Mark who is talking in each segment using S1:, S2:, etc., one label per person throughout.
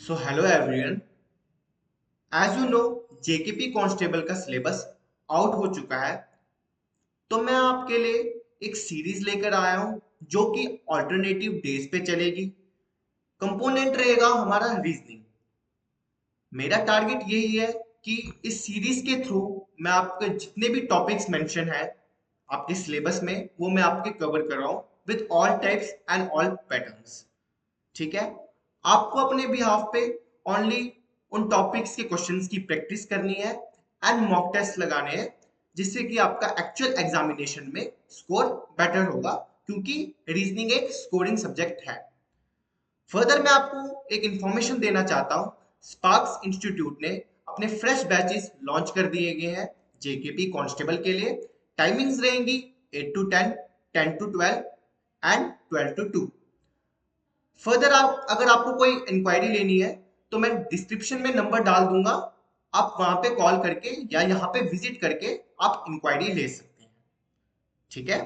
S1: So hello everyone. As you know, JKP constable का syllabus out हो चुका है। तो मैं आपके लिए एक सीरीज लेकर आया हूं जो कि ऑल्टरनेटिव डेज पे चलेगी। कंपोनेंट रहेगा हमारा रीजनिंग। मेरा टारगेट यही है कि इस सीरीज के थ्रू मैं आपके जितने भी टॉपिक्स मेंशन है आपके सिलेबस में वो मैं आपके कवर कर रहा हूँ with all types and all patterns. ठीक है। आपको अपने बिहाफ पे ओनली उन टॉपिक्स के क्वेश्चंस की प्रैक्टिस करनी है एंड मॉक टेस्ट लगाने हैं, जिससे कि आपका एक्चुअल एग्जामिनेशन में स्कोर बेटर होगा, क्योंकि रीजनिंग एक स्कोरिंग सब्जेक्ट है। फर्दर मैं आपको एक इंफॉर्मेशन देना चाहता हूँ। स्पार्क्स इंस्टीट्यूट ने अपने फ्रेश बैचेस लॉन्च कर दिए गए हैं जेकेपी कांस्टेबल के लिए। टाइमिंग्स रहेंगी 8 to 10, 10 to 12 and 12 to 2। Further आप अगर आपको कोई इंक्वायरी लेनी है तो मैं डिस्क्रिप्शन में नंबर डाल दूंगा। आप वहां पे कॉल करके या यहाँ पे विजिट करके आप इंक्वायरी ले सकते हैं। ठीक है।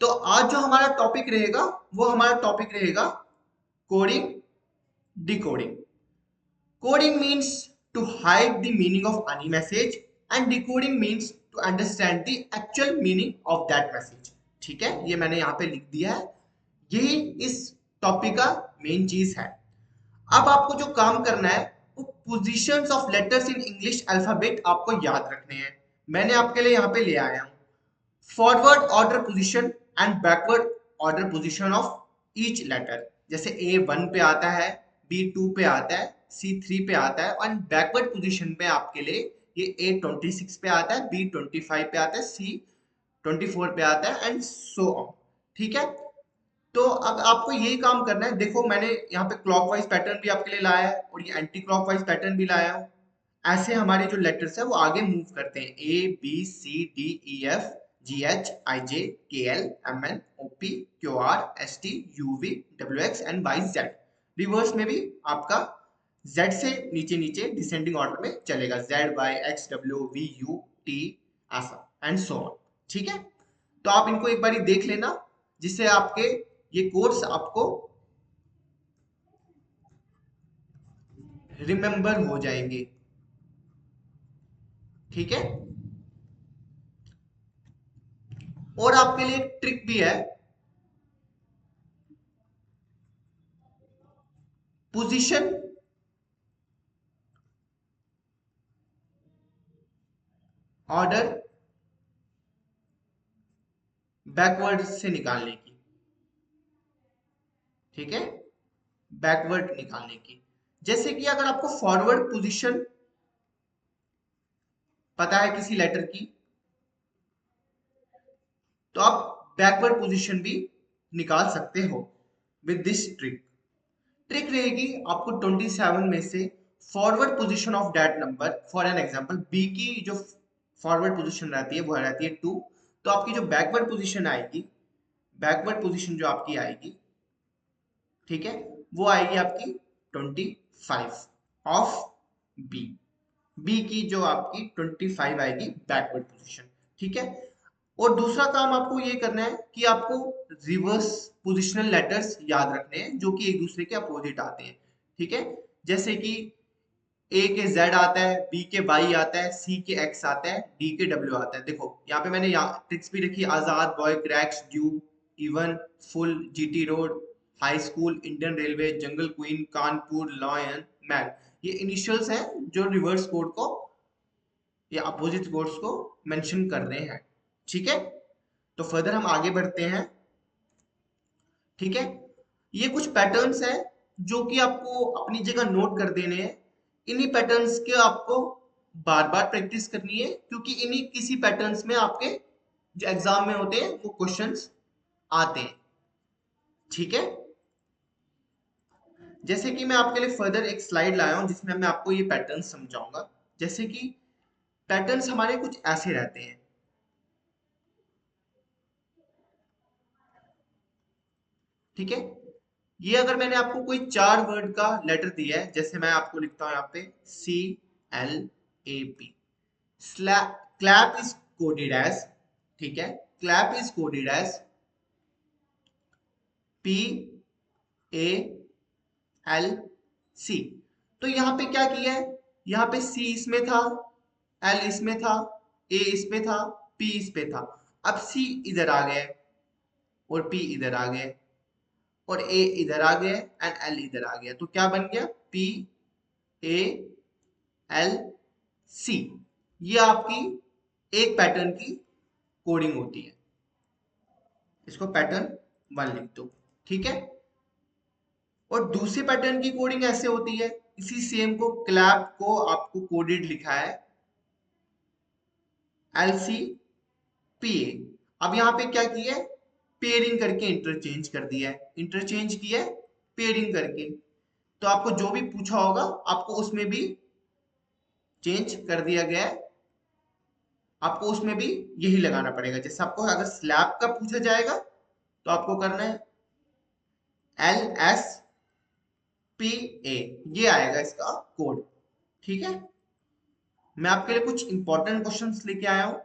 S1: तो आज जो हमारा टॉपिक रहेगा वो हमारा टॉपिक रहेगा coding decoding. Coding means to hide the meaning of any message and decoding means to understand the actual meaning of that message। ठीक है, ये मैंने यहाँ पे लिख दिया है। यही इस टॉपिक का मेन चीज है। अब आपको जो काम करना है वो positions of letters in English alphabet आपको याद रखने हैं। मैंने आपके लिए यहाँ पे ले आया हूँ forward order position and backward order position of each letter. जैसे ए 1 पे आता है, बी 2 पे आता है, सी 3 पे आता है, और बैकवर्ड पोजीशन पे आपके लिए ये ए 26 पे आता है, बी 25 पे आता है, सी 24 पे आता है, एंड सो ऑन। ठीक है। तो अब आपको यही काम करना है। देखो, मैंने यहाँ पे क्लॉकवाइज पैटर्न भी आपके लिए लाया है और ये एंटी क्लॉकवाइज पैटर्न भी लाया हूँ। ऐसे हमारे जो लेटर्स है वो आगे मूव करते हैं, A B C D E F G H I J K L M N O P Q R S T U V W X and Y Z. Reverse में भी आपका जेड से नीचे नीचे डिसेंडिंग ऑर्डर में चलेगा, Z Y X W V U T, ऐसा and so on. ठीक है। तो आप इनको एक बार देख लेना, जिससे आपके ये कोड्स आपको रिमेंबर हो जाएंगे। ठीक है। और आपके लिए एक ट्रिक भी है। पोजीशन ऑर्डर बैकवर्ड से निकालने की। ठीक है। बैकवर्ड निकालने की। जैसे कि अगर आपको फॉरवर्ड पोजीशन पता है किसी लेटर की, तो आप बैकवर्ड पोजीशन भी निकाल सकते हो विद दिस ट्रिक। ट्रिक रहेगी आपको 27 में से forward position of that number, for an example B की जो फॉरवर्ड पोजीशन रहती है वो रहती है 2। तो आपकी जो बैकवर्ड पोजीशन आएगी, बैकवर्ड पोजीशन जो आपकी आएगी, ठीक है, वो आएगी आपकी 25 ऑफ बी। बी की जो आपकी 25 आएगी बैकवर्ड पोजीशन। ठीक है। और दूसरा काम आपको ये करना है कि आपको रिवर्स पोजिशनल लेटर्स याद रखने हैं जो कि एक दूसरे के अपोजिट आते हैं। ठीक है। जैसे कि ए के जेड आता है, बी के वाई आता है, सी के एक्स आता है, डी के डब्ल्यू आता है। देखो यहाँ पे मैंने ट्रिक्स भी रखी, Azad, boy, cracks, due, even, full, GT road, high school, Indian railway, jungle queen, Kanpur, lion, man. ये इनिशियल्स हैं जो रिवर्स कोड को या अपोजिट कोड्स को मेंशन कर रहे हैं। ठीक है। तो फर्दर हम आगे बढ़ते हैं। ठीक है। ये कुछ पैटर्न्स हैं जो कि आपको अपनी जगह नोट कर देने हैं। इन्हीं पैटर्न्स के आपको बार बार प्रैक्टिस करनी है, क्योंकि इन्हीं किसी पैटर्न्स में आपके जो एग्जाम में होते हैं वो क्वेश्चंस आते हैं। ठीक है। जैसे कि मैं आपके लिए फर्दर एक स्लाइड लाया हूं जिसमें मैं आपको ये पैटर्न्स समझाऊंगा। जैसे कि पैटर्न्स हमारे कुछ ऐसे रहते हैं। ठीक है। ये अगर मैंने आपको कोई 4 वर्ड का लेटर दिया है, जैसे मैं आपको लिखता हूं यहाँ पे CLAP। Clap is coded as, ठीक है, clap is coded as PALC। तो यहाँ पे क्या किया है, यहाँ पे सी इसमें था, एल इसमें था, ए इसमें था, पी इस पे था। अब सी इधर आ गया और पी इधर आ गया और ए इधर आ गया एंड एल इधर आ गया, तो क्या बन गया, पी ए एल सी। ये आपकी एक पैटर्न की कोडिंग होती है, इसको पैटर्न 1 लिख दो, ठीक है। और दूसरे पैटर्न की कोडिंग ऐसे होती है, इसी सेम को क्लैप को आपको कोडेड लिखा है एल सी पी ए। अब यहाँ पे क्या किया है, पेयरिंग करके इंटरचेंज कर दिया है, इंटरचेंज किया है पेयरिंग करके। तो आपको जो भी पूछा होगा आपको उसमें भी चेंज कर दिया गया है, आपको उसमें भी यही लगाना पड़ेगा। जैसे आपको अगर स्लैब का पूछा जाएगा तो आपको करना है एल एस पी ए, ये आएगा इसका कोड, ठीक है। मैं आपके लिए कुछ इंपॉर्टेंट क्वेश्चंस लेके आया हूं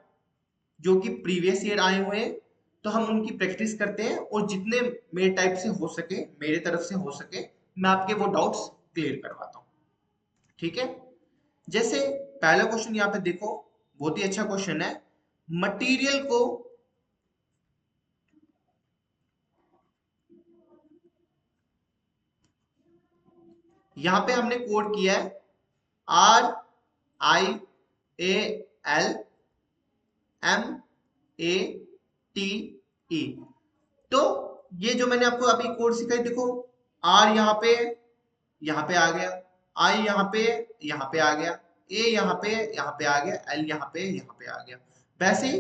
S1: जो कि प्रीवियस ईयर आए हुए हैं, तो हम उनकी प्रैक्टिस करते हैं और जितने मेरे टाइप से हो सके, मेरे तरफ से हो सके, मैं आपके वो डाउट्स क्लियर करवाता हूँ, ठीक है। जैसे पहला क्वेश्चन यहाँ पे देखो, बहुत ही अच्छा क्वेश्चन है। मटेरियल को यहाँ पे हमने कोड किया है R I A L M A T E. तो ये जो मैंने आपको अभी कोड सिखाई, देखो आर यहाँ पे आ गया, आई यहाँ पे आ गया, ए यहाँ पे आ गया, एल यहाँ पे आ गया। वैसे ही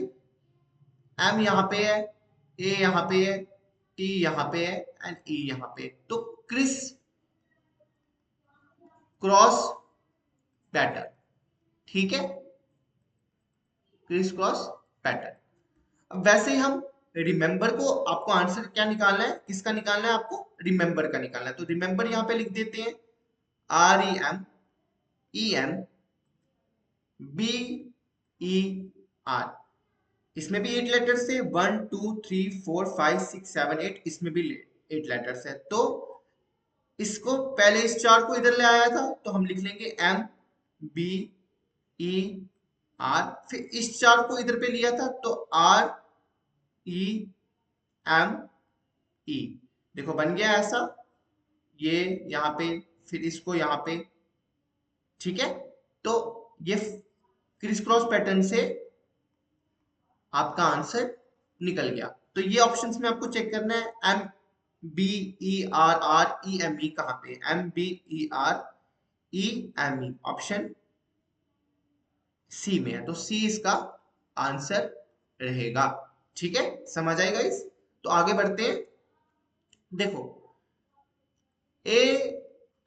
S1: एम यहाँ पे है, ए यहाँ पे है, टी यहाँ पे है एंड ई यहाँ पे। तो क्रिस क्रॉस पैटर्न, ठीक है, क्रिस क्रॉस पैटर्न। अब वैसे ही हम रिमेंबर को, आपको आंसर क्या निकालना है, किसका निकालना है, आपको रिमेंबर का निकालना है। तो रिमेंबर यहाँ पे लिख देते हैं R E M B E R. इसमें भी 8 लेटर्स है, 1 2 3 4 5 6 7 8, इसमें भी 8 लेटर्स है। तो इसको पहले इस चार को इधर ले आया था तो हम लिख लेंगे एम बी ई आर, फिर इस चार को इधर पे लिया था तो आर ई एम ई। देखो बन गया ऐसा, ये यहाँ पे, फिर इसको यहाँ पे, ठीक है। तो ये क्रिस क्रॉस पैटर्न से आपका आंसर निकल गया। तो ये ऑप्शंस में आपको चेक करना है, M B E R R E M E कहाँ पे, M B E R E M E option C में है, तो सी इसका आंसर रहेगा, ठीक है। समझ आएगा इस, तो आगे बढ़ते हैं। देखो ए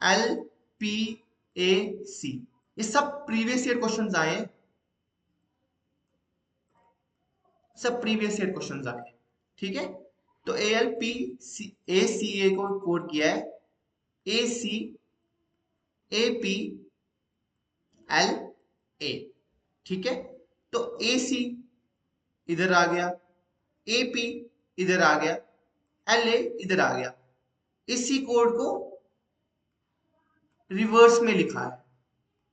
S1: एल पी ए सी, ये सब प्रीवियस ईयर क्वेश्चंस आए हैं, सब प्रीवियस ईयर क्वेश्चंस आए हैं, ठीक है। तो ए एल पी सी ए सी ए को कोड किया है ए सी ए पी एल ए, ठीक है। तो ए सी इधर आ गया, ए पी इधर आ गया, एल ए इधर आ गया। इसी कोड को रिवर्स में लिखा है,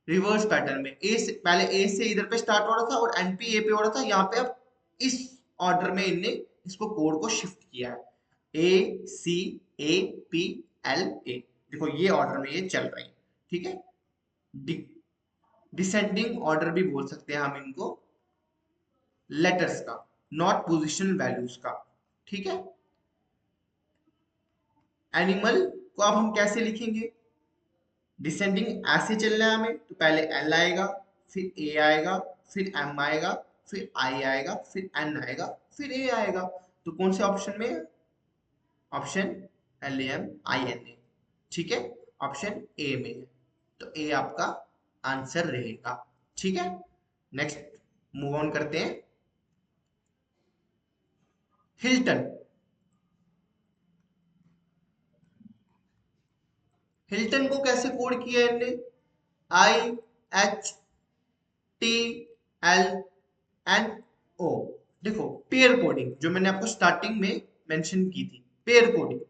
S1: रिवर्स पैटर्न में। ए से पहले, ए से इधर पे स्टार्ट हो रहा था और एन पी ए पे हो रहा था, यहाँ पे अब इस ऑर्डर में इनने इसको कोड को शिफ्ट किया है, ए सी ए पी एल ए। देखो ये ऑर्डर में ये चल रही है, ठीक है। डिसेंडिंग ऑर्डर भी बोल सकते हैं हम इनको, लेटर्स का, नॉट पोजिशन वैल्यूज का, ठीक है। एनिमल को अब हम कैसे लिखेंगे, डिसेंडिंग ऐसे चलना है हमें, तो पहले एल आएगा, फिर ए आएगा, फिर एम आएगा, फिर आई आएगा, फिर एन आएगा, फिर ए आएगा। तो कौन से ऑप्शन में, option L M I N A, ठीक है, ऑप्शन ए में है। तो ए आपका आंसर रहेगा, ठीक है। नेक्स्ट मूव ऑन करते हैं। हिल्टन, हिल्टन को कैसे कोड किया है इनने, I H T L N O. देखो पेयर कोडिंग जो मैंने आपको स्टार्टिंग में मेंशन की थी, pair coding,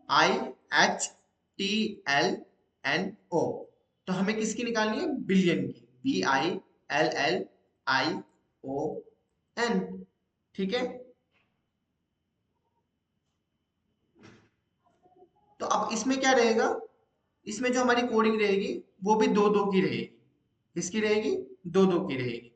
S1: I H BILLNO। तो हमें किसकी निकालनी है? बिलियन की। BILLION। ठीक है। तो अब इसमें क्या रहेगा? इसमें जो हमारी कोडिंग रहेगी वो भी दो दो की रहेगी। किसकी रहेगी? दो दो की रहेगी।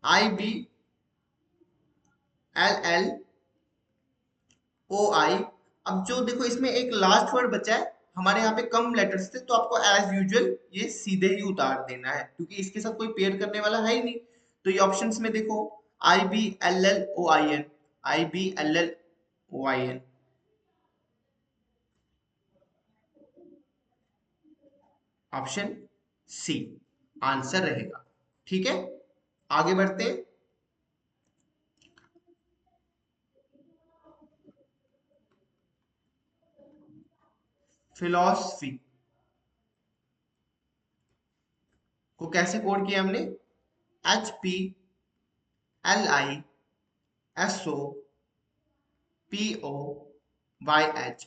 S1: IBLLOI। अब जो देखो इसमें एक लास्ट वर्ड बचा है, हमारे यहाँ पे कम लेटर्स थे, तो आपको एज यूजुअल ये सीधे ही उतार देना है, क्योंकि इसके साथ कोई पेयर करने वाला है ही नहीं। तो ये ऑप्शंस में देखो, IBLLOIN, IBLLOIN, option C answer रहेगा। ठीक है, आगे बढ़ते हैं। फिलॉसफी को कैसे कोड किया हमने? HPLISOPOYH।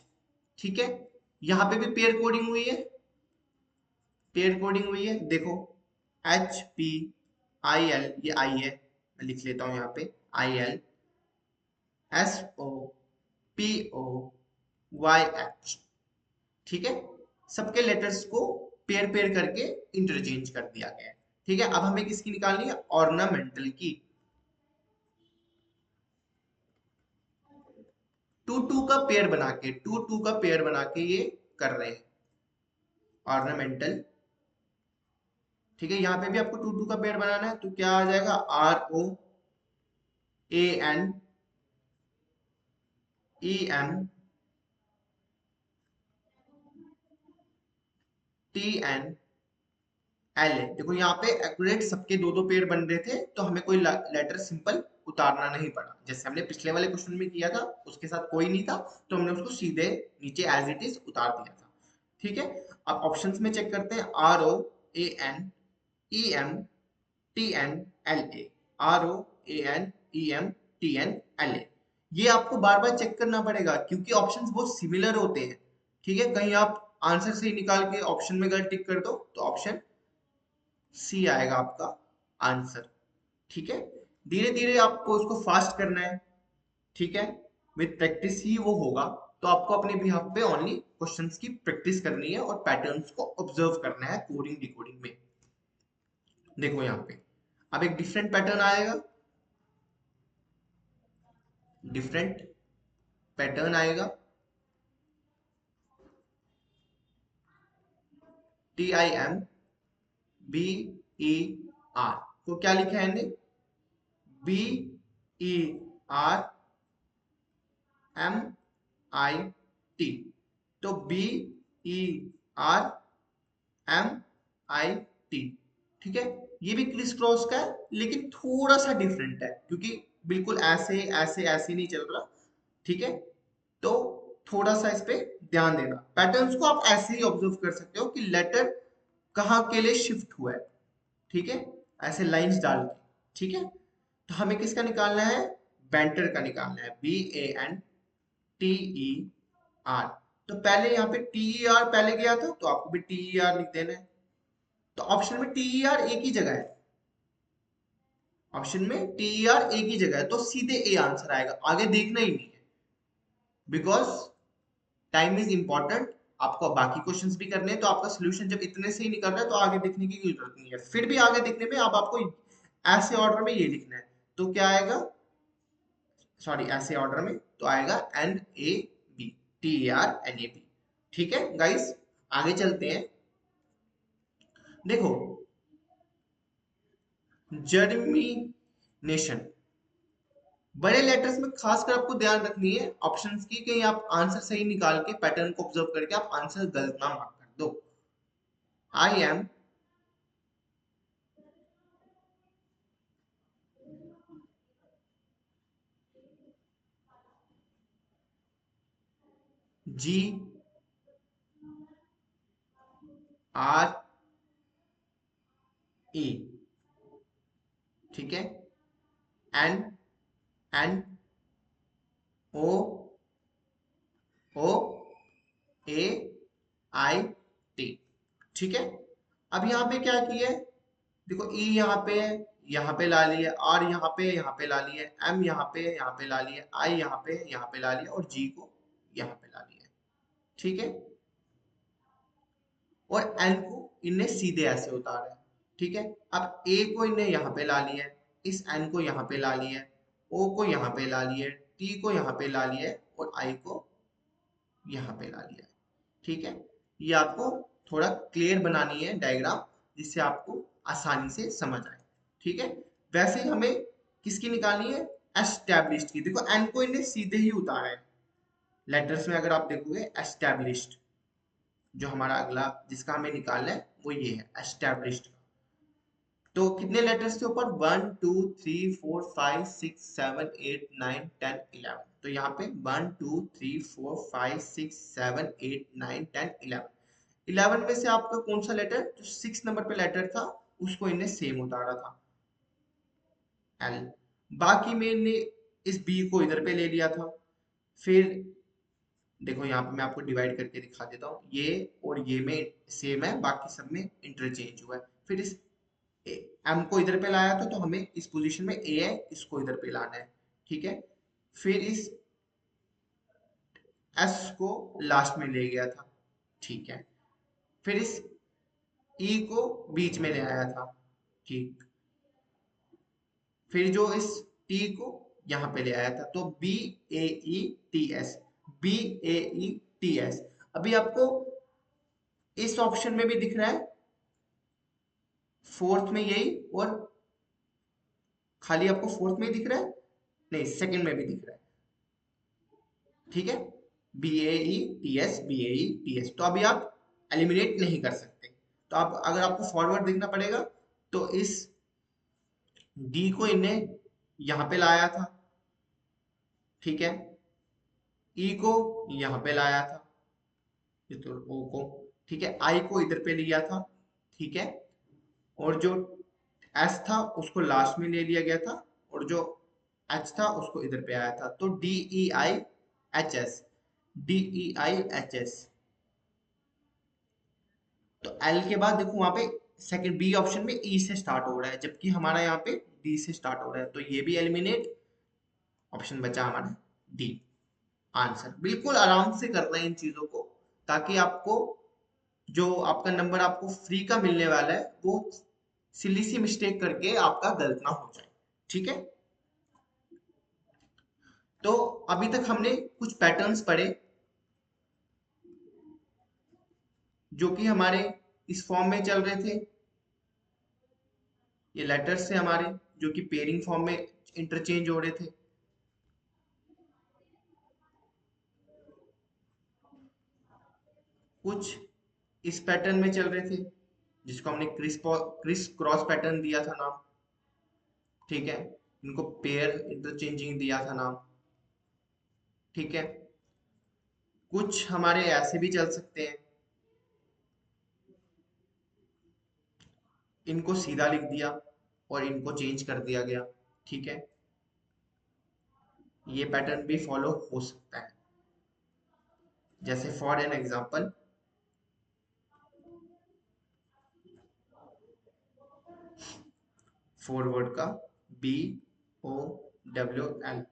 S1: ठीक है, यहां पे भी पेयर कोडिंग हुई है। पेयर कोडिंग हुई है, देखो HPIL, ये आई है, मैं लिख लेता हूं यहाँ पे, ILSOPOYH। ठीक है, सबके लेटर्स को पेयर पेयर करके इंटरचेंज कर दिया गया है। ठीक है, अब हमें किसकी निकालनी है? ऑर्नामेंटल की। टू टू का पेयर बना के, टू टू का पेयर बना के ये कर रहे हैं ऑर्नामेंटल। ठीक है, यहाँ पे भी आपको टू टू का पेयर बनाना है, तो क्या आ जाएगा? ROANEMTNLA। देखो यहाँ पे एक्यूरेट सबके दो दो पेयर बन रहे थे, तो हमें कोई लेटर सिंपल उतारना नहीं पड़ा, जैसे हमने पिछले वाले क्वेश्चन में किया था, उसके साथ कोई नहीं था तो हमने उसको सीधे नीचे एज इट इज उतार दिया था। ठीक है, अब ऑप्शंस में चेक करते हैं। ROANEMTNLA, ROANEMTNLA। ये आपको बार बार चेक करना पड़ेगा, क्योंकि ऑप्शंस बहुत सिमिलर होते हैं। ठीक है, कहीं आप आंसर सही निकाल के ऑप्शन में गलत टिक कर दो तो ऑप्शन सी आएगा आपका आंसर। ठीक है, धीरे धीरे आपको उसको फास्ट करना है। ठीक है, विद प्रैक्टिस ही वो होगा। तो आपको अपने बिहाफ पे ओनली क्वेश्चंस की प्रैक्टिस करनी है और पैटर्न्स को ऑब्जर्व करना है कोडिंग डिकोडिंग में। देखो यहाँ पे अब एक डिफरेंट पैटर्न आएगा, डिफरेंट पैटर्न आएगा। TIMBER को क्या लिखा है इन्हें? BERMIT। तो BERMIT। ठीक है, ये भी क्रिस क्रॉस का है, लेकिन थोड़ा सा डिफरेंट है, क्योंकि बिल्कुल ऐसे ऐसे ऐसे नहीं चल रहा। ठीक है, तो थोड़ा सा इस पे ध्यान देना। पैटर्न्स को आप ऐसे ही ऑब्जर्व कर सकते हो कि लेटर कहाँ के लिए शिफ्ट हुआ है। ठीक है, ऐसे लाइंस डाल के। ठीक है, तो हमें किसका निकालना है? बेंटर का निकालना है, BANTER। तो पहले यहाँ पे TER पहले गया था, तो आपको भी TER लिख देना है। तो ऑप्शन में TER एक ही जगह है, ऑप्शन में TER एक ही जगह है, तो सीधे ए आंसर आएगा, आगे देखना ही नहीं है, बिकॉज टाइम इज इंपॉर्टेंट। आपको बाकी क्वेश्चंस भी करने हैं, तो आपका सोल्यूशन जब इतने से ही निकल रहा है तो आगे देखने की कोई जरूरत नहीं है। फिर भी आगे देखने में अब आपको ऐसे ऑर्डर में ये लिखना है, तो क्या आएगा? सॉरी, ऐसे ऑर्डर में तो आएगा NAB, TERNAB। ठीक है गाइस, आगे चलते हैं। देखो, जर्मिनेशन बड़े लेटर्स में खासकर आपको ध्यान रखनी है ऑप्शंस की, कहीं आप आंसर सही निकाल के पैटर्न को ऑब्जर्व करके आप आंसर गलत ना मार्क कर दो। I M GRE। ठीक है, N N O O A I T. ठीक है, अब यहाँ पे क्या किया है, देखो ई यहाँ पे है, यहाँ पे ला लिया, आर यहाँ पे ला लिया, एम यहाँ पे ला लिया, आई यहाँ पे ला लिया, और जी को यहाँ पे ला लिया। ठीक है, और एन को इनने सीधे ऐसे उतारा है। ठीक है, अब ए को इनने यहाँ पे ला लिया है, इस एन को यहाँ पे ला लिया है, ओ को यहाँ पे ला लिया है, टी को यहाँ पे ला लिया है, और आई को यहाँ पे ला लिया है। ठीक है, ये आपको थोड़ा क्लियर बनानी है डायग्राम, जिससे आपको आसानी से समझ आए। ठीक है, वैसे ही हमें किसकी निकालनी है, एस्टैब्लिश्ड की। देखो एन को इन्हें सीधे ही उतारा है, लेटर्स में अगर आप देखोगे एस्टैब्लिश्ड, जो हमारा अगला जिसका हमें निकालना है वो ये है एस्टैब्लिश्ड। तो कितने लेटर्स थे ऊपर, 1 2 3 4 5 6 7 8 9 10 11। तो यहाँ पे 1 2 3 4 5 6 7 8 9 10 11। 11 में से आपका कौन सा लेटर जो 6 नंबर पे लेटर था उसको इन्हें सेम उतारा था, एल। बाकी में इन्हें इस बी को इधर पे ले लिया था। फिर देखो यहाँ पे मैं आपको डिवाइड करके दिखा देता हूँ, ये और ये में सेम है, बाकी सब में इंटरचेंज हुआ है। फिर इस एम को इधर पे लाया था, तो हमें इस पोजीशन में ए है, इसको इधर पे लाना है। ठीक है, फिर इस एस को लास्ट में ले गया था। ठीक है, फिर इस ई को बीच में ले आया था। ठीक, फिर जो इस टी को यहाँ पे ले आया था, तो बी ए ई टी एस, बी ए ई टी एस। अभी आपको इस ऑप्शन में भी दिख रहा है, फोर्थ में यही, और खाली आपको फोर्थ में ही दिख रहा है, नहीं सेकंड में भी दिख रहा है। ठीक है, बी ए ई टी एस, बी ए ई टी एस। तो अभी आप एलिमिनेट नहीं कर सकते, तो आप अगर आपको फॉरवर्ड देखना पड़ेगा, तो इस डी को इन्हें यहाँ पे लाया था। ठीक है, ई को यहाँ पे लाया था, ये तो ओ को। ठीक है, आई को इधर पे लिया था। ठीक है, और जो एस था उसको लास्ट में ले लिया गया था, और जो एच था उसको इधर पे आया था, तो D E I H S, D E I H S. तो एल के बाद देखो वहां पे सेकंड बी ऑप्शन में ई से स्टार्ट हो रहा है, जबकि हमारा यहाँ पे डी से स्टार्ट हो रहा है, तो ये भी एलिमिनेट। ऑप्शन बचा हमारा डी आंसर। बिल्कुल आराम से करना है इन चीजों को, ताकि आपको जो आपका नंबर आपको फ्री का मिलने वाला है वो सिली सी मिस्टेक करके आपका गलत ना हो जाए। ठीक है, तो अभी तक हमने कुछ पैटर्न्स पढ़े, जो कि हमारे इस फॉर्म में चल रहे थे। ये लेटर्स थे हमारे, जो कि पेयरिंग फॉर्म में इंटरचेंज हो रहे थे। कुछ इस पैटर्न में चल रहे थे, जिसको हमने क्रिस क्रॉस पैटर्न दिया था नाम। ठीक है, इनको पेयर इंटरचेंजिंग दिया था नाम। ठीक है, कुछ हमारे ऐसे भी चल सकते हैं, इनको सीधा लिख दिया और इनको चेंज कर दिया गया। ठीक है, ये पैटर्न भी फॉलो हो सकता है। जैसे फॉर एन एग्जांपल, फॉरवर्ड का B O W L,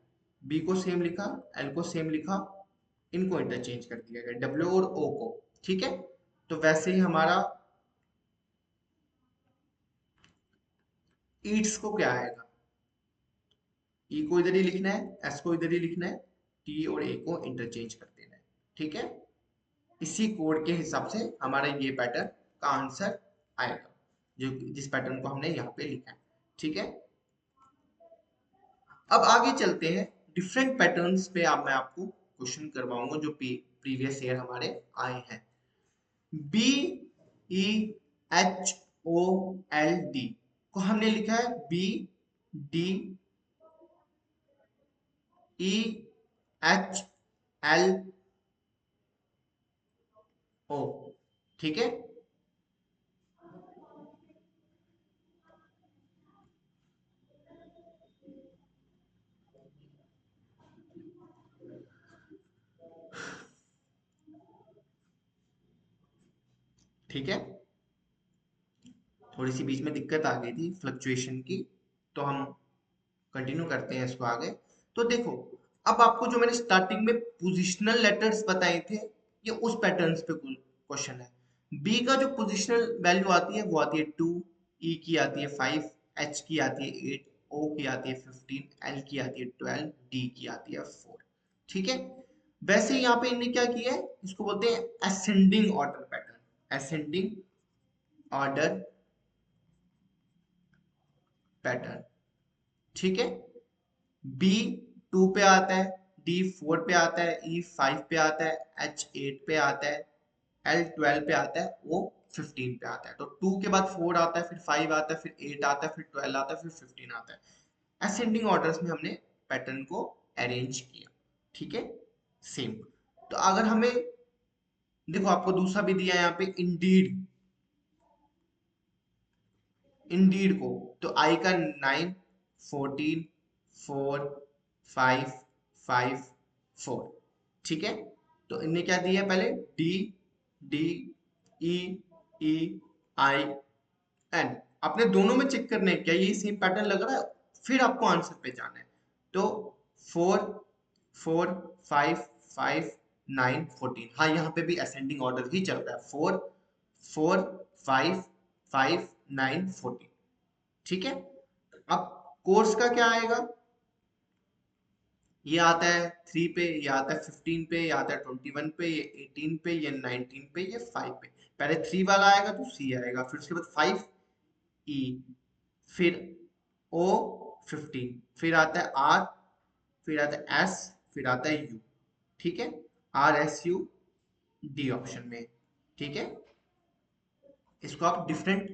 S1: B को सेम लिखा, एल को सेम लिखा, इनको इंटरचेंज कर दिया गया, डब्ल्यू और ओ को। ठीक है, तो वैसे ही हमारा ईट्स को क्या आएगा, ई को इधर ही लिखना है, एस को इधर ही लिखना है, टी और ए को इंटरचेंज कर देना है। ठीक है, इसी कोड के हिसाब से हमारा ये पैटर्न का आंसर आएगा, जो जिस पैटर्न को हमने यहाँ पे लिखा है। ठीक है, अब आगे चलते हैं, डिफरेंट पैटर्न्स पे अब मैं आपको क्वेश्चन करवाऊंगा जो प्रीवियस ईयर हमारे आए हैं। B E H O L D को हमने लिखा है B D E H L O. ठीक है, ठीक है, थोड़ी सी बीच में दिक्कत आ गई थी फ्लक्चुएशन की, तो हम कंटिन्यू करते हैं इसको आगे। तो देखो, अब आपको जो मैंने स्टार्टिंग में पोजिशनल लेटर्स बताए थे, ये उस पैटर्न्स पे क्वेश्चन है। बी का जो पोजिशनल वैल्यू आती है वो आती है 2, ई की आती है 5, एच की आती है 8, ओ की आती है 15, एल की आती है 12, डी की आती है 4। ठीक है, वैसे यहाँ पे इन्हें क्या किया है, इसको बोलते हैं ascending order pattern, ascending order pattern. ठीक है, बी 2 पे आता है, डी 4 पे आता है, ई 5 पे आता है, एच 8 पे आता है, एल 12 पे आता है, ओ 15 पे आता है। तो 2 के बाद 4 आता है, फिर 5 आता है, फिर 8 आता है, फिर 12 आता है, फिर 15 आता है। असेंडिंग ऑर्डर्स में हमने पैटर्न को अरेंज किया। ठीक है, सेम। तो अगर हमें देखो, आपको दूसरा भी दिया है यहाँ पे, इंडीड, इंडीड को, तो आई का 9, 14, 4, 5, 5, 4। ठीक है, तो इनने क्या दिया है, पहले डी, डी, ई, ई, आई, एन। आपने दोनों में चेक करना है क्या ये सेम पैटर्न लग रहा है, फिर आपको आंसर पे जाना है। तो 4, 4, 5, 5, 9, 14, हाँ यहाँ पे भी असेंडिंग ऑर्डर ही चल रहा है, 4, 4, 5, 5, 9, 14। ठीक है, अब कोर्स का क्या आएगा, ये आता है 3 पे, ये आता है 15 पे, ये आता है 21 पे, ये 18 पे, ये 19 पे, ये 5 पे। पहले 3 वाला आएगा तो सी आएगा, फिर उसके बाद 5, ई, फिर ओ 15, फिर आता है आर, फिर आता है एस, फिर आता है यू। ठीक है, R S U D option में। ठीक है, इसको आप डिफरेंट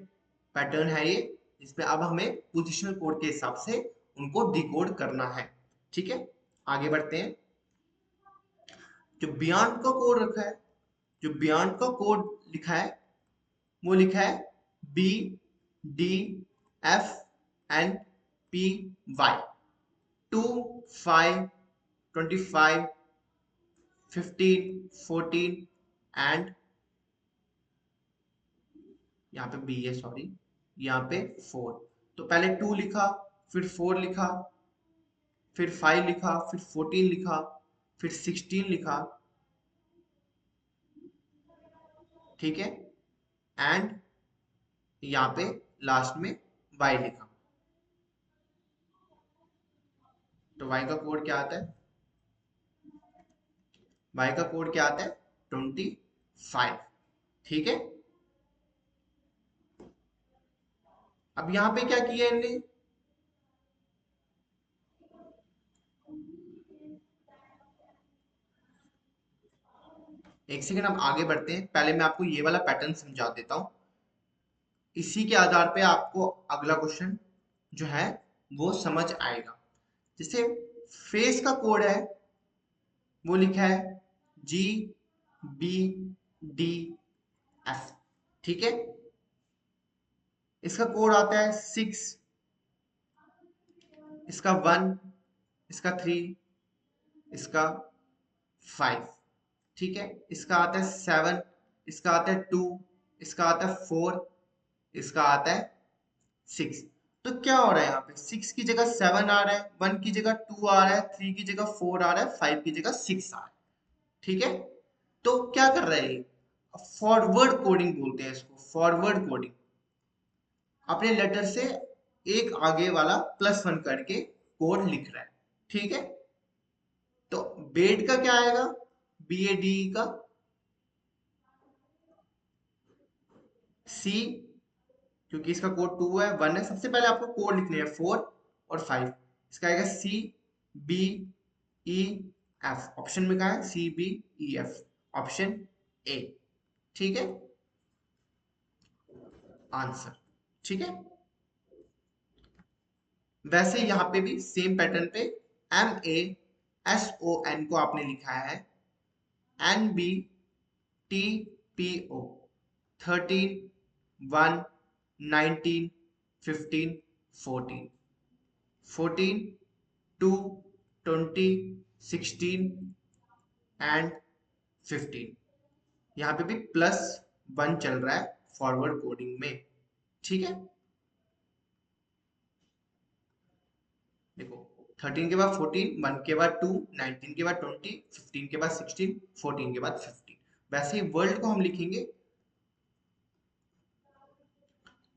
S1: पैटर्न है ये, इसमें अब हमें पोजिशनल कोड के हिसाब से उनको डिकोड करना है। ठीक है, आगे बढ़ते हैं। जो बियॉन्ड का कोड रखा है, जो बियॉन्ड का कोड लिखा है, वो लिखा है B, D, F, N, P, Y. 2, 5, 25, 15, 14 and यहाँ पे बी है, सॉरी, यहाँ पे 4। तो पहले 2 लिखा, फिर 4 लिखा, फिर 5 लिखा, फिर 14 लिखा, फिर 16 लिखा। ठीक है, एंड यहाँ पे लास्ट में y लिखा। तो y का कोड क्या आता है, y का कोड क्या आता है, 25। ठीक है, अब यहाँ पे क्या किया इनने, एक सेकंड, हम आगे बढ़ते हैं, पहले मैं आपको ये वाला पैटर्न समझा देता हूँ, इसी के आधार पे आपको अगला क्वेश्चन जो है वो समझ आएगा। जैसे फेस का कोड है, वो लिखा है जी, बी, डी, एफ। ठीक है, इसका कोड आता है 6, इसका 1, इसका 3, इसका 5। ठीक है, इसका आता है 7, इसका आता है 2, इसका आता है 4, इसका आता है 6। तो क्या हो रहा है यहाँ पे, 6 की जगह 7 आ रहा है, 1 की जगह 2 आ रहा है, 3 की जगह 4 आ रहा है, 5 की जगह 6 आ रहा है। ठीक है, तो क्या कर रहे हैं, फॉरवर्ड कोडिंग बोलते हैं इसको, फॉरवर्ड कोडिंग। अपने लेटर से एक आगे वाला +1 करके कोड लिख रहा है। ठीक है, तो बेट का क्या आएगा, बी ए डी का सी, क्योंकि इसका कोड 2 है, 1 है, सबसे पहले आपको कोड लिखने हैं 4 और 5। इसका आएगा C, B, E, F. Option में कहा है C, B, E, F, option A. ठीक है, आंसर। ठीक है, वैसे यहाँ पे भी सेम पैटर्न पे MASON को आपने लिखा है NBTPO, 13, 1, 19, 15, 14, 14, 2, 20, 16 एंड 15। यहाँ पे भी +1 1 चल रहा है फॉरवर्ड कोडिंग में। ठीक है, देखो 13 के बाद 14, 1 के बाद 2, 19 के बाद 20, 15 के बाद 16, 14 के बाद 15। वैसे ही वर्ल्ड को हम लिखेंगे,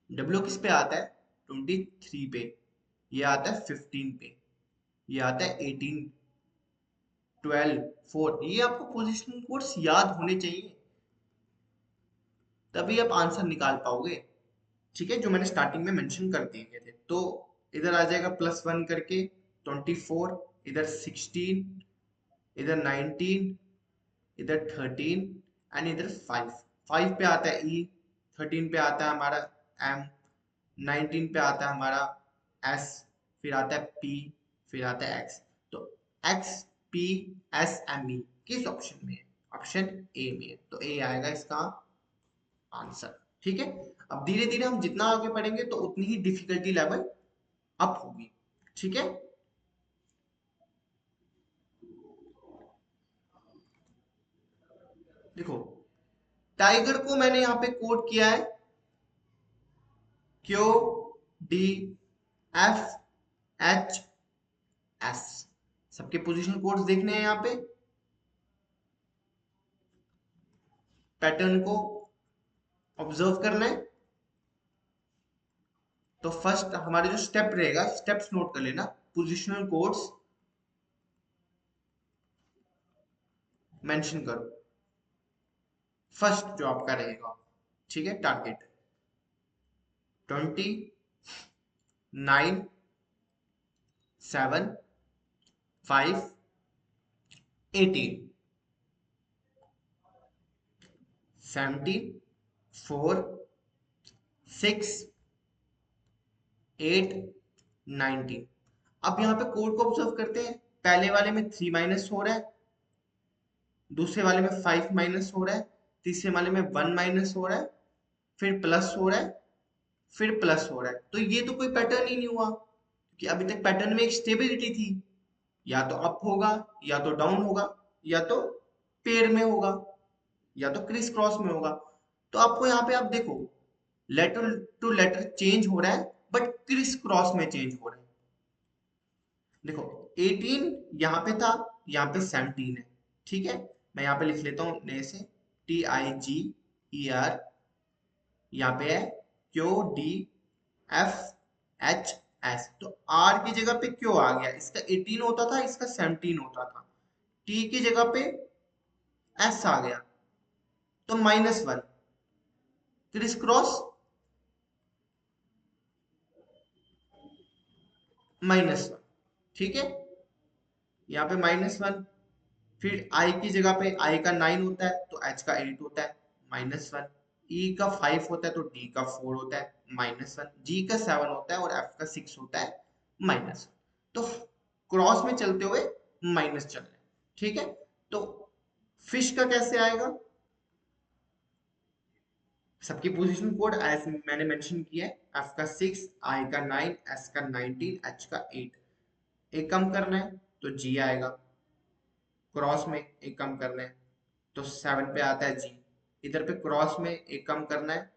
S1: डब्ल्यू किस पे आता है 23 पे, ये आता है 15 पे, ये आता है 18, 12, 4। ये आपको पोजिशनल कोड्स याद होने चाहिए, तभी आप आंसर निकाल पाओगे। ठीक है, जो मैंने स्टार्टिंग में मेंशन कर दिए थे। तो इधर आ जाएगा +1 करके 24, इधर 16, इधर 19, इधर 13 एंड इधर 5। 5 पे आता है ई, 13 पे आता है हमारा एम, 19 पे आता है हमारा एस, फिर आता है पी, फिर आता है एक्स। तो X P S M E किस ऑप्शन में है? ऑप्शन ए में है, तो ए आएगा इसका आंसर। ठीक है, अब धीरे धीरे हम जितना आगे बढ़ेंगे तो उतनी ही डिफिकल्टी लेवल अप होगी। ठीक है, देखो टाइगर को मैंने यहाँ पे कोड किया है Q D F H S. सबके पोजीशन कोड्स देखने हैं यहाँ पे, पैटर्न को ऑब्जर्व करना है। तो फर्स्ट हमारे जो स्टेप रहेगा, स्टेप्स नोट कर लेना। पोजिशनल कोड्स मेंशन करो, फर्स्ट जो आपका रहेगा। ठीक है, टारगेट 20, 9, 7, 5, 18, 17, 4, 6, 8, 19। अब यहाँ पे कोड को ऑब्जर्व करते हैं। पहले वाले में 3 माइनस हो रहा है, दूसरे वाले में 5 माइनस हो रहा है, तीसरे वाले में 1 माइनस हो रहा है, फिर प्लस हो रहा है, फिर प्लस हो रहा है। तो ये तो कोई पैटर्न ही नहीं हुआ, कि अभी तक पैटर्न में एक स्टेबिलिटी थी। या तो अप होगा, या तो डाउन होगा, या तो पेयर में होगा, या तो क्रिस क्रॉस में होगा। तो आपको यहाँ पे आप देखो, लेटर टू लेटर चेंज हो रहा है, बट क्रिस क्रॉस में चेंज हो रहा है। देखो 18 यहाँ पे था, यहाँ पे 17 है। ठीक है, मैं यहाँ पे लिख लेता हूँ नए से, TIGER, यहाँ पे है QDFHS। तो R की जगह पे क्यों आ गया? इसका 18 होता था, इसका 17 होता था। T की जगह पे S आ गया, तो -1। Criss cross -1। ठीक है, यहाँ पे -1। फिर I की जगह पे I का 9 होता है, तो H का 8 होता है, -1। E का 5 होता है, तो D का 4 होता है, -1। G का 7 होता है और F का 6 होता है, -1। तो क्रॉस में चलते हुए माइनस चल रहे हैं। ठीक है, तो फिश का कैसे आएगा? सबकी पोजीशन कोड एज मैंने मेंशन किया है, F का 6, I का 9, S का 19, H का 8। एक कम करना है तो G आएगा, क्रॉस में एक कम करना है तो 7 पे आता है G। इधर पे क्रॉस में एक कम करना है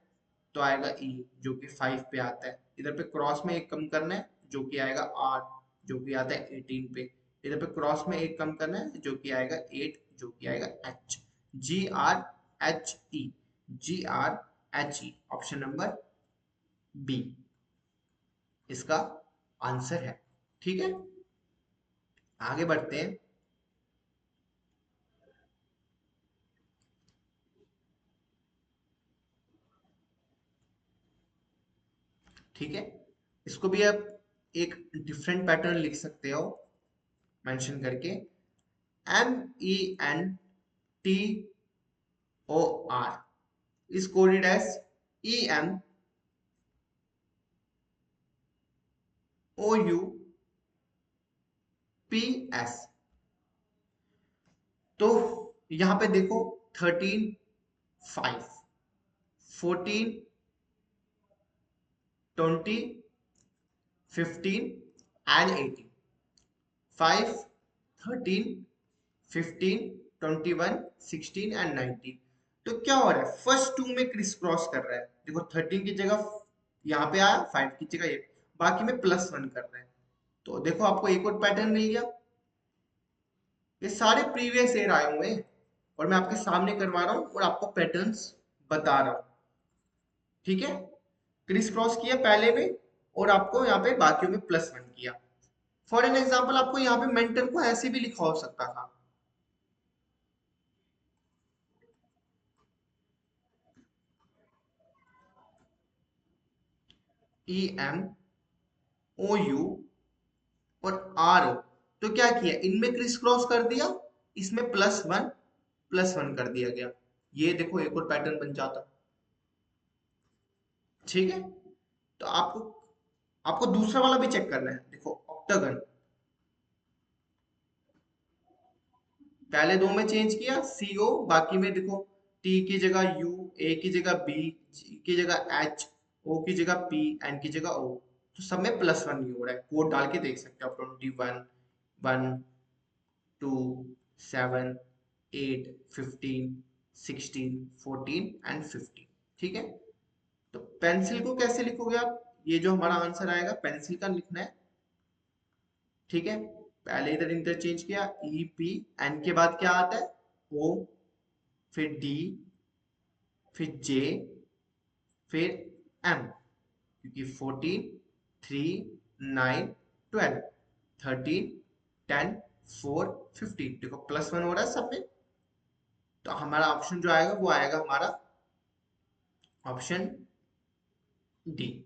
S1: तो आएगा E, जो कि 5 पे आता है। इधर पे क्रॉस में एक कम करना है जो कि आएगा R, जो कि आता है 18 पे। इधर पे क्रॉस में एक कम करना है जो कि आएगा 8, जो कि आएगा H। GRHE, GRHE option number B इसका आंसर है। ठीक है, आगे बढ़ते हैं। ठीक है, इसको भी आप एक डिफरेंट पैटर्न लिख सकते हो मेंशन करके, MENTOR is coded as EMOUPS। तो यहां पे देखो 13, 5, 14, 20, 15 एंड 18। 5, 13, 15, 21, 16 एंड 19। तो क्या हो रहा है, फर्स्ट टू में क्रिस क्रॉस कर रहा है, देखो 13 की जगह यहाँ पे आया, 5 की जगह ये, बाकी में +1 कर रहे हैं। तो देखो आपको एक और पैटर्न मिल गया। ये सारे प्रीवियस ईयर आए हुए हैं और मैं आपके सामने करवा रहा हूँ और आपको पैटर्न्स बता रहा हूँ। ठीक है, क्रिस क्रॉस किया पहले में और आपको यहाँ पे बाकियों में +1 किया। फॉर एन एग्जाम्पल आपको यहाँ पे मेंटर को ऐसे भी लिखा हो सकता था, EMOU और RO। तो क्या किया, इनमें क्रिस क्रॉस कर दिया, इसमें +1 कर दिया गया। ये देखो एक और पैटर्न बन जाता। ठीक है, तो आपको आपको दूसरा वाला भी चेक करना है। देखो ऑक्टागन, पहले दो में चेंज किया CO, बाकी में देखो T की जगह U, A की जगह B, G की जगह H, O की जगह P, N की जगह O। तो सब में +1 ही हो रहा है। कोड डाल के देख सकते हो आप, 21, 1, 2, 7, 8, 15, 16, 14 एंड 15। ठीक है, तो पेंसिल को कैसे लिखोगे आप, ये जो हमारा आंसर आएगा पेंसिल का लिखना है। ठीक है, पहले इधर इंटरचेंज किया, EPN के बाद क्या आता है, O, फिर D, फिर J, फिर M, क्योंकि 14, 3, 9, 12, 13, 10, 4, 15। देखो +1 हो रहा है सब में। तो हमारा ऑप्शन जो आएगा वो आएगा हमारा ऑप्शन डी,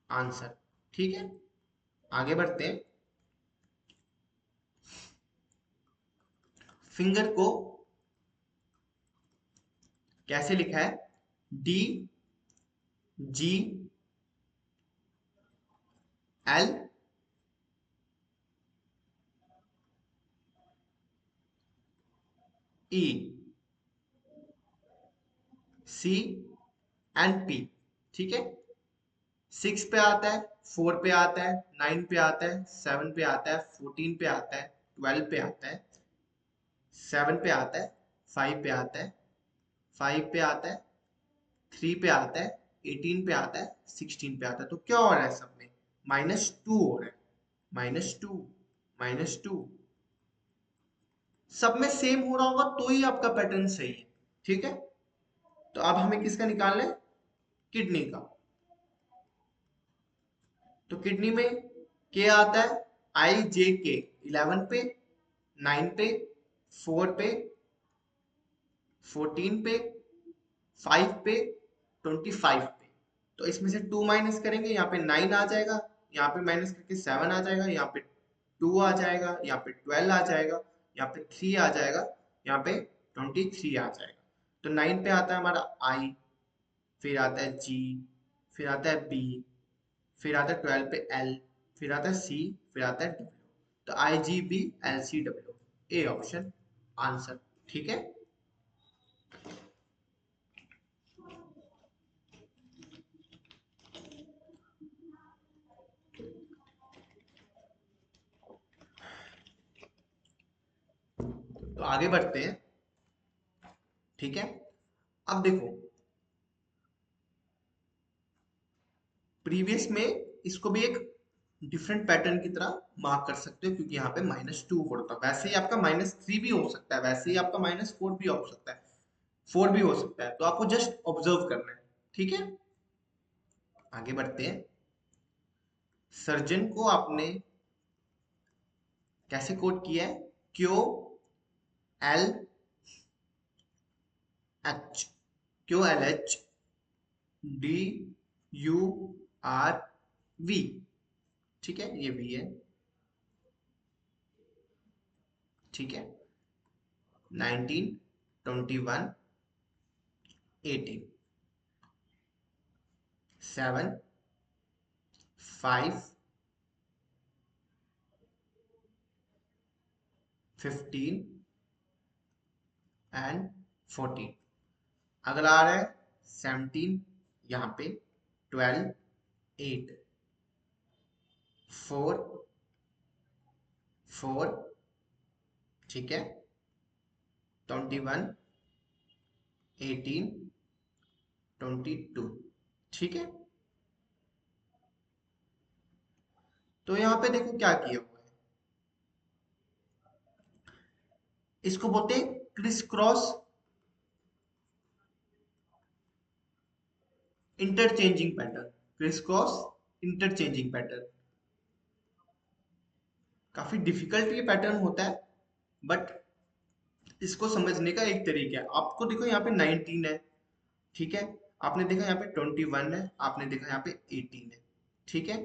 S1: आंसर। ठीक है, आगे बढ़ते हैं। फिंगर को कैसे लिखा है, DGL, ECNP। ठीक है, 6 पे आता है, 4 पे आता है, 9 पे आता है, 7 पे आता है, 14 पे आता है, 12 पे आता है, 7 पे आता है, 5 पे आता है, 5 पे आता है, 3 पे आता है, 18 पे आता है, 16 पे आता है। तो क्या हो रहा है सब में, -2 हो रहा है, -2, -2। सब में सेम हो रहा होगा तो ही आपका पैटर्न सही है। ठीक है, तो अब हमें किसका निकालना है, किडनी का। तो किडनी में के आता है, IJK 11 पे, 9 पे, 4 पे, 14 पे, 5 पे, 25 पे। तो इसमें से 2 माइनस करेंगे, यहाँ पे 9 आ जाएगा, यहाँ पे माइनस करके 7 आ जाएगा, यहाँ पे 2 आ जाएगा, यहाँ पे 12 आ जाएगा, यहाँ पे 3 आ जाएगा, यहाँ पे 23 आ जाएगा। तो 9 पे आता है हमारा I, फिर आता है G, फिर आता है B, फिर आता है 12 पे L, फिर आता है C, फिर आता है W। तो IGBLCW, ए ऑप्शन आंसर। ठीक है, तो आगे बढ़ते हैं। ठीक है, अब देखो प्रीवियस में इसको भी एक डिफरेंट पैटर्न की तरह मार्क कर सकते हो, क्योंकि यहाँ पे -2 होता है। वैसे ही आपका -3 भी हो सकता है, वैसे ही आपका -4 भी हो सकता है, 4 भी हो सकता है। तो आपको जस्ट ऑब्जर्व करना है। ठीक है, आगे बढ़ते हैं। सर्जन को आपने कैसे कोड किया है, QLH, QLH DURV। ठीक है, ये भी है। ठीक है, 19, 21, 18, 7, 5, 15 एंड 14। अगला आ रहा है 17, यहाँ पे 12, 8, 4, 4। ठीक है, 21, 18, 22। ठीक है, तो यहाँ पे देखो क्या किया हुआ है, इसको बोलते हैं criss cross interchanging pattern. Criss cross interchanging pattern काफी डिफिकल्ट ये पैटर्न होता है, बट इसको समझने का एक तरीका है। आपको देखो यहाँ पे 19 है, ठीक है, आपने देखा यहाँ पे 21 है, आपने देखा यहाँ पे 18 है, ठीक है,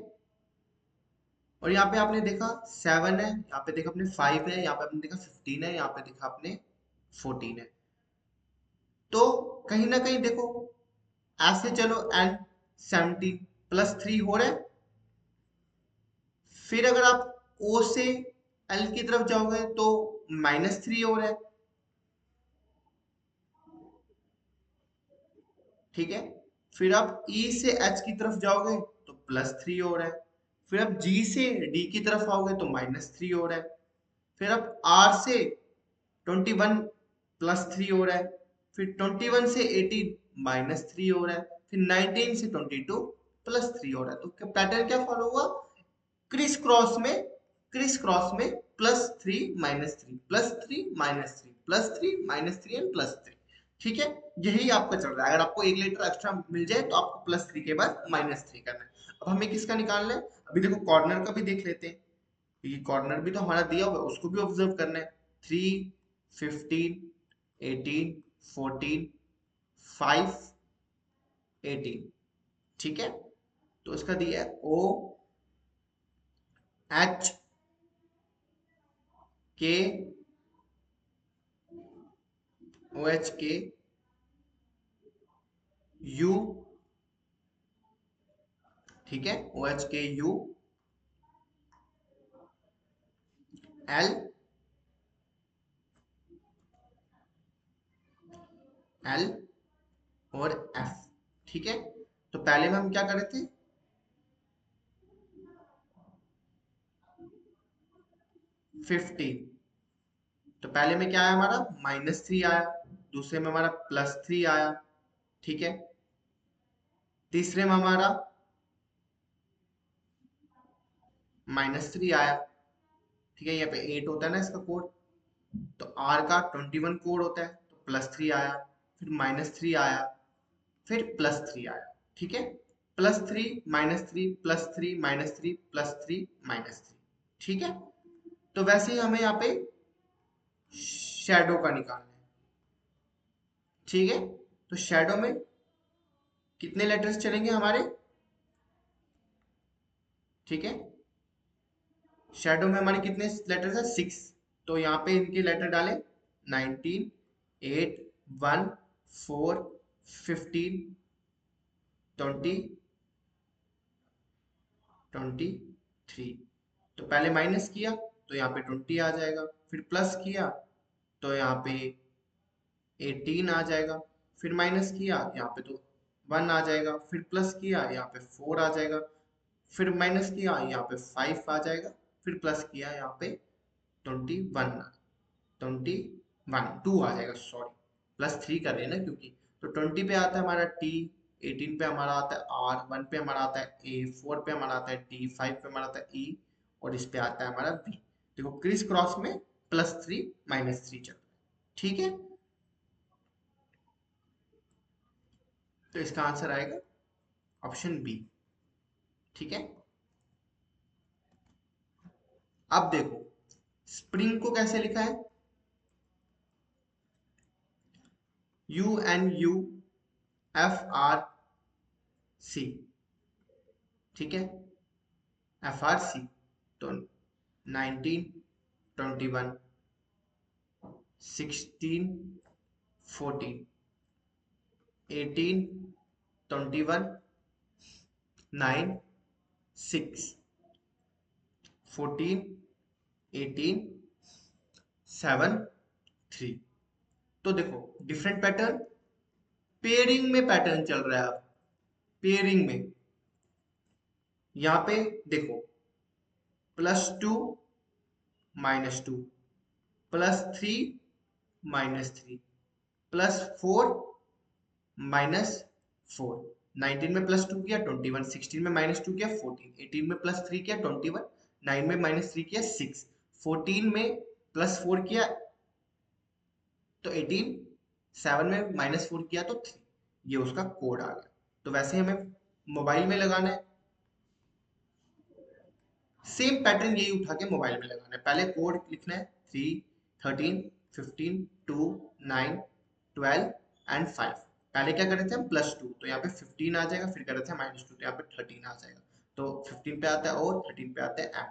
S1: और यहाँ पे आपने देखा 7 है, यहाँ पे देखा आपने 5 है, यहाँ पे आपने देखा 15 है, यहाँ पे देखा आपने 14 है। तो कहीं ना कहीं देखो, ऐसे चलो एंड 17 +3 हो रहा है। फिर अगर आप ओ से एल की तरफ जाओगे तो -3 हो रहा है, ठीक है। फिर आप ई से एच की तरफ जाओगे तो +3 हो रहा है। फिर आप जी से डी की तरफ आओगे तो -3 हो रहा है। फिर आप आर से 21 +3 हो रहा है। फिर 21 से 18 -3 हो रहा है। फिर 19 से 22 +3 हो रहा है। तो पैटर्न क्या फॉलो हुआ, क्रिस क्रॉस में, क्रिस क्रॉस में +3 -3 +3 -3 +3 -3 एंड +3, ठीक है। यही आपका चल रहा है। अगर आपको 1 लेटर एक्स्ट्रा मिल जाए तो आपको +3 के बाद -3 करना है। अब हमें किसका निकालना है, अभी देखो कॉर्नर का भी देख लेते हैं। ये कॉर्नर भी तो हमारा दिया हुआ है, उसको भी ऑब्जर्व करना है। 3, 15, 18, 14, 5, 18, ठीक है। तो इसका दिया है ओ एच के, ओ एच के यू, ठीक है, ओ एच के यू एल एल और एफ, ठीक है। तो पहले में हम क्या कर रहे थे, 15, तो पहले में क्या आया हमारा -3 आया, दूसरे में हमारा +3 आया, ठीक है, तीसरे में हमारा -3 आया, ठीक है। यहाँ पे 8 होता है ना इसका कोड, तो आर का 21 कोड होता है, तो +3 आया, फिर -3 आया, फिर +3 आया, ठीक है। +3 -3 +3 -3 +3 -3, ठीक है। तो वैसे ही हमें यहाँ पे शैडो का निकालना है, ठीक है। तो शैडो में कितने लेटर्स चलेंगे हमारे, ठीक है। शैडो में हमारे कितने लेटर्स है, 6। तो यहाँ पे इनके लेटर डालें, 19, 8, 1, 4, 15, 20, 23। तो पहले माइनस किया तो यहाँ पे 20 आ जाएगा, फिर प्लस किया तो यहाँ पे 18 आ जाएगा, फिर माइनस किया यहाँ पे तो 1 आ जाएगा, फिर प्लस किया यहाँ पे 4 आ जाएगा, फिर माइनस किया यहाँ पे 5 आ जाएगा, फिर प्लस किया यहाँ पे 21, 2 आ जाएगा, सॉरी, +3 कर रहे हैं ना क्योंकि। तो 20 पे आता है हमारा टी, 18 पे हमारा आता है आर, 1 पे हमारा आता है ए, 4 पे हमारा आता है टी, 5 पे हमारा आता है ई, और इस पे आता है हमारा बी। देखो क्रिस क्रॉस में +3 -3 चल रहा है, ठीक है। तो इसका आंसर आएगा ऑप्शन बी, ठीक है। अब देखो स्प्रिंग को कैसे लिखा है, UNUFRC, ठीक है, FRC। तो 19, 21, 16, 14, 18, 21, 9, 6, 14, 18, 7, 3। तो देखो डिफरेंट पैटर्न, पेयरिंग में पैटर्न चल रहा है। अब पेयरिंग में यहाँ पे देखो +2 -2 +3 -3 +4 -4। 19 में +2 किया 21, 16 में -2 किया 14, 18 में +3 किया 21, 9 में -3 किया 6, 14 में +4 किया तो 18, 7 में -4 किया तो 3। ये उसका कोड आ गया। तो वैसे हमें मोबाइल में लगाना है, सेम पैटर्न यही उठा के मोबाइल में लगाना है। पहले कोड लिखना है 3, 13, 15, 2, 9, 12 एंड 5। पहले क्या कर रहे थे हम +2, तो यहाँ पे 15 आ जाएगा, फिर कर रहे थे -2 तो यहाँ पे 13 आ जाएगा। तो 15 पे आता है और 13 पे आता है एम।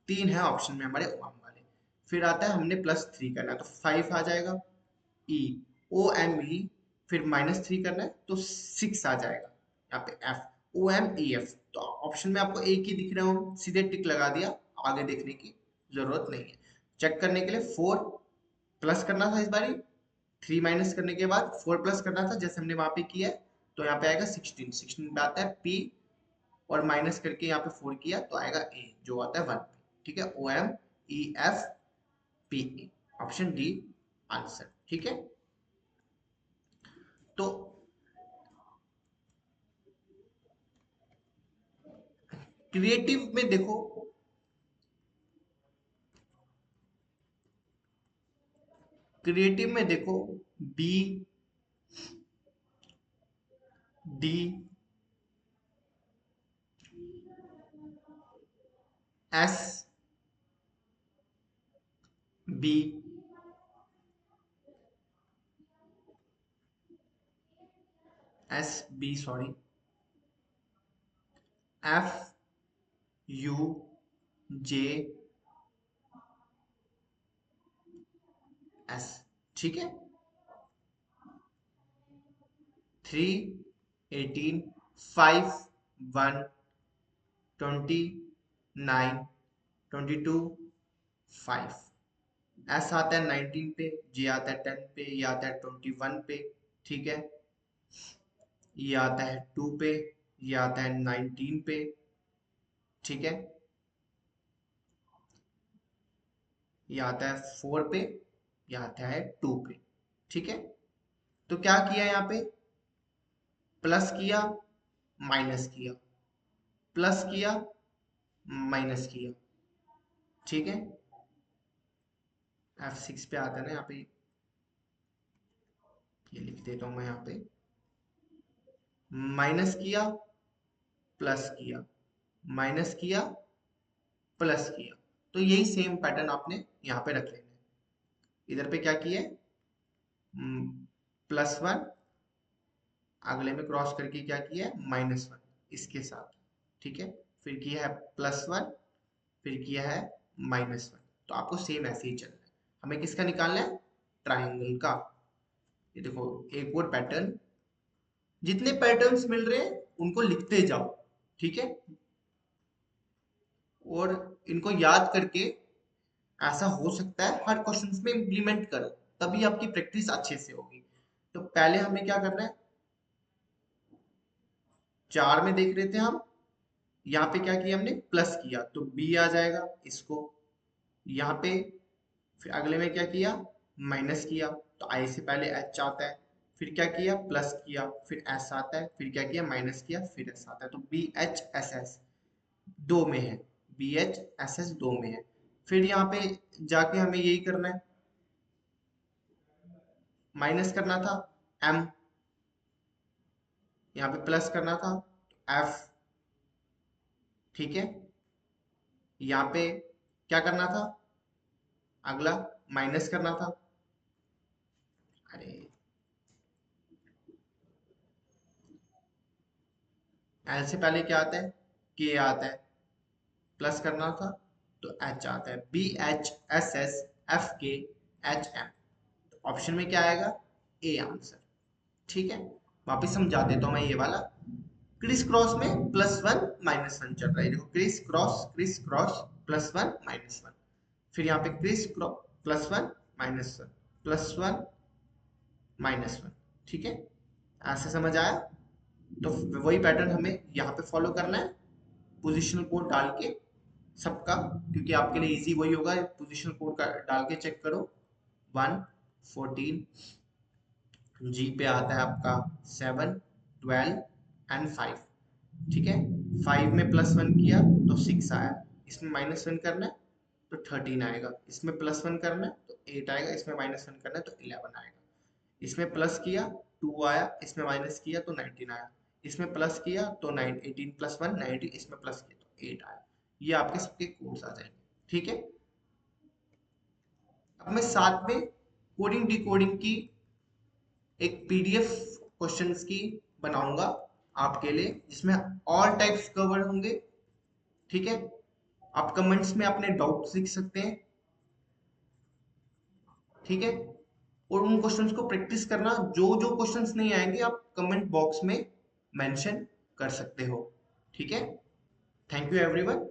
S1: 3 है ऑप्शन में हमारे ओम वाले। फिर आता है हमने +3 करना है तो 5 आ जाएगा ई, ओ एम ई, फिर -3 करना है तो 6 आ जाएगा यहाँ पे F, O M E F. तो ऑप्शन में आपको एक ही दिख रहा हो, सीधे टिक लगा दिया, आगे देखने की जरूरत नहीं है। चेक करने के लिए 4 प्लस करना था इस बारी, 3 माइनस करने के बाद 4 प्लस करना था जैसे हमने वहां पे किया है, तो यहाँ पे आएगा 16, 16 पे आता है पी, और माइनस करके यहाँ पे 4 किया तो आएगा ए जो आता है 1 पे। ठीक है, O M E F P A, option D answer. ठीक है, तो क्रिएटिव में देखो, क्रिएटिव में देखो B, D, S, B, S B sorry, F, U, J, S. ठीक है, 3, 18, 5, 1, 20, 9, 22, 5। एस आता है 19 पे, जे आता है 10 पे, ये आता है 21 पे। ठीक है, ये आता है 2 पे, ये आता है 19 पे। ठीक है, ये आता है 4 पे, ये आता है 2 पे। ठीक है, तो क्या किया यहाँ पे, प्लस किया, माइनस किया, प्लस किया, माइनस किया। ठीक है, F6 पे आता है ना यहाँ पे, ये लिख देता हूँ मैं यहाँ पे, माइनस किया, प्लस किया, माइनस किया, प्लस किया। तो यही सेम पैटर्न आपने यहाँ पे रख लेना है। इधर पे क्या किया है, +1, अगले में क्रॉस करके क्या किया है -1 इसके साथ। ठीक है, फिर किया है +1, फिर किया है -1। तो आपको सेम ऐसे ही चलना है। हमें किसका निकालना है, ट्राइंगल का। ये देखो एक और पैटर्न, जितने पैटर्न्स मिल रहे हैं उनको लिखते जाओ। ठीक है, और इनको याद करके, ऐसा हो सकता है हर क्वेश्चन में इम्प्लीमेंट करो, तभी आपकी प्रैक्टिस अच्छे से होगी। तो पहले हमें क्या करना है, 4 में देख रहे थे हम, यहाँ पे क्या किया हमने, प्लस किया तो बी आ जाएगा इसको। यहाँ पे फिर अगले में क्या किया, माइनस किया तो आई से पहले एच आता है, फिर क्या किया, प्लस किया, फिर एस आता है, फिर क्या किया, माइनस किया, फिर एस आता है। तो बी एच एस एस दो में है, बी एच एस एस दो में है। फिर यहाँ पे जाके हमें यही करना है, माइनस करना था एम, यहाँ पे प्लस करना था एफ। ठीक है, यहाँ पे क्या करना था, अगला माइनस करना था, अरे एल से पहले क्या आता है, के आता है, प्लस करना था तो एच आता है, B H S S F K H M. Option में क्या आएगा, ए आंसर। ठीक है, वापिस समझा देता हूँ मैं ये वाला। क्रिस क्रॉस में +1 -1 चल रहा है, देखो क्रिस क्रॉस +1 -1, फिर यहाँ पे क्रिस क्रॉस +1 -1 +1 -1। ठीक है, ऐसे समझ आया। तो वही पैटर्न हमें यहाँ पे फॉलो करना है, पोजिशनल कोड डाल के सबका, क्योंकि आपके लिए इजी वही होगा, पोजिशनल कोड का डाल के चेक करो। 1, 14, जी पे आता है आपका 7, 12 एंड 5। ठीक है, 5 में +1 किया तो 6 आया, इसमें -1 करना है तो 13 आएगा, इसमें +1 करना है तो 8 आएगा, इसमें -1 करना है तो 11 आएगा, इसमें प्लस किया 2 आया, इसमें माइनस किया तो 19 आया, इसमें प्लस किया तो 9, 18 + 1 19, इसमें प्लस किया तो 8 आया। ये आपके सबके कोड्स आ जाएंगे। ठीक है, अब मैं साथ में कोडिंग डिकोडिंग की एक पीडीएफ क्वेश्चंस की बनाऊंगा आपके लिए, जिसमें ऑल टाइप्स कवर होंगे। ठीक है, आप कमेंट्स में अपने डाउट्स लिख सकते हैं। ठीक है, और उन क्वेश्चंस को प्रैक्टिस करना, जो जो क्वेश्चंस नहीं आएंगे आप कमेंट बॉक्स में मेंशन कर सकते हो। ठीक है, थैंक यू एवरीवन।